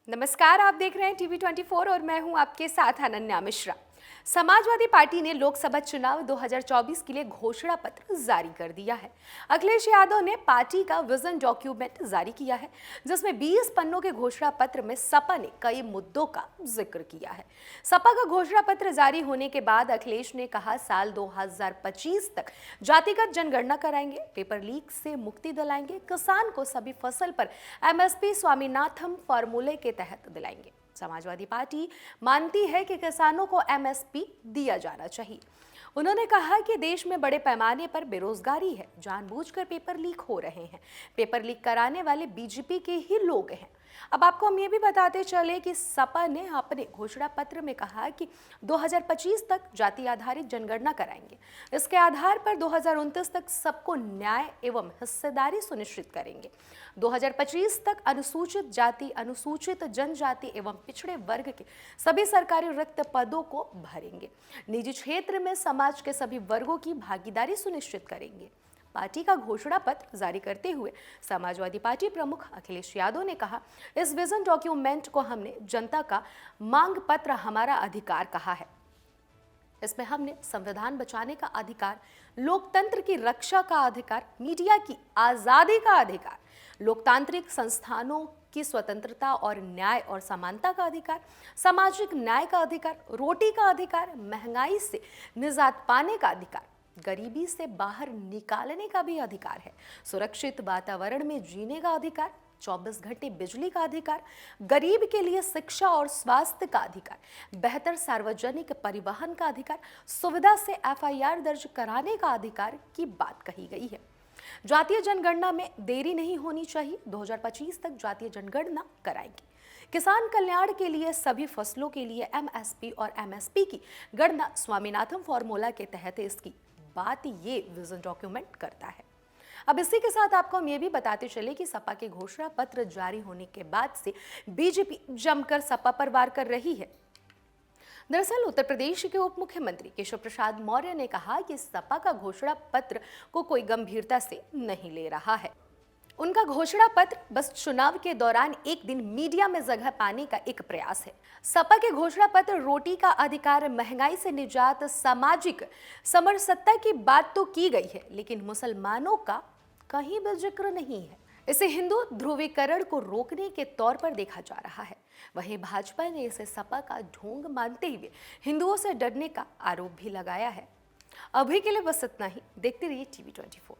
नमस्कार, आप देख रहे हैं टीवी 24 और मैं हूं आपके साथ अनन्या मिश्रा। समाजवादी पार्टी ने लोकसभा चुनाव 2024 के लिए घोषणा पत्र जारी कर दिया है। अखिलेश यादव ने पार्टी का विजन डॉक्यूमेंट जारी किया है, जिसमें 20 पन्नों के घोषणा पत्र में सपा ने कई मुद्दों का जिक्र किया है। सपा का घोषणा पत्र जारी होने के बाद अखिलेश ने कहा, साल 2025 तक जातिगत जनगणना कराएंगे, पेपर लीक से मुक्ति दिलाएंगे, किसान को सभी फसल पर एमएसपी स्वामीनाथन फॉर्मूले के तहत दिलाएंगे। समाजवादी पार्टी मानती है कि किसानों को एमएसपी दिया जाना चाहिए। उन्होंने कहा कि देश में बड़े पैमाने पर बेरोजगारी है, जानबूझकर पेपर लीक हो रहे हैं। पेपर लीक कराने वाले बीजेपी के ही लोग हैं। अब आपको हम ये भी बताते चले कि सपा ने अपने घोषणा पत्र में कहा कि 2025 तक जाति आधारित जनगणना कराएंगे। इसके आधार पर 2029 तक सबको न्याय एवं हिस्सेदारी सुनिश्चित करेंगे। 2025 तक अनुसूचित जाति, अनुसूचित जनजाति एवं पिछड़े वर्ग के सभी सरकारी रिक्त पदों को भरेंगे। निजी क्षेत्र में समाज के सभी वर्गों की भागीदारी सुनिश्चित करेंगे। पार्टी का घोषणा पत्र जारी करते हुए समाजवादी पार्टी प्रमुख अखिलेश यादव ने कहा, इस विजन डॉक्यूमेंट को हमने जनता का मांग पत्र हमारा अधिकार कहा है। इसमें हमने संविधान बचाने का अधिकार, लोकतंत्र की रक्षा का अधिकार, मीडिया की आजादी का अधिकार, लोकतांत्रिक संस्थानों की स्वतंत्रता और न्याय और समानता का अधिकार, सामाजिक न्याय का अधिकार, रोटी का अधिकार, महंगाई से निजात पाने का अधिकार, गरीबी से बाहर निकालने का भी अधिकार है, सुरक्षित वातावरण में जीने का अधिकार, 24 घंटे बिजली का अधिकार, गरीब के लिए शिक्षा और स्वास्थ्य का अधिकार, बेहतर सार्वजनिक परिवहन का अधिकार, सुविधा से एफआईआर दर्ज कराने का अधिकार की बात कही गई है। जातीय जनगणना में देरी नहीं होनी चाहिए, 2025 तक जातीय जनगणना कराएंगे। किसान कल्याण के लिए सभी फसलों के लिए एमएसपी और एमएसपी की गणना स्वामीनाथन फॉर्मूला के तहत इसकी बात ये विजन डॉक्यूमेंट करता है। अब इसी के साथ आपको हम ये भी बताते चले कि सपा के घोषणा पत्र जारी होने के बाद से बीजेपी जमकर सपा पर वार कर रही है। दरअसल उत्तर प्रदेश के उप मुख्यमंत्री केशव प्रसाद मौर्य ने कहा कि सपा का घोषणा पत्र को कोई गंभीरता से नहीं ले रहा है। उनका घोषणा पत्र बस चुनाव के दौरान एक दिन मीडिया में जगह पाने का एक प्रयास है। सपा के घोषणा पत्र रोटी का अधिकार, महंगाई से निजात, सामाजिक समरसत्ता की बात तो की गई है, लेकिन मुसलमानों का कहीं भी जिक्र नहीं है। इसे हिंदू ध्रुवीकरण को रोकने के तौर पर देखा जा रहा है। वहीं भाजपा ने इसे सपा का ढोंग मानते हुए हिंदुओं से डरने का आरोप भी लगाया है। अभी के लिए बस इतना ही। देखते रहिए टीवी 24।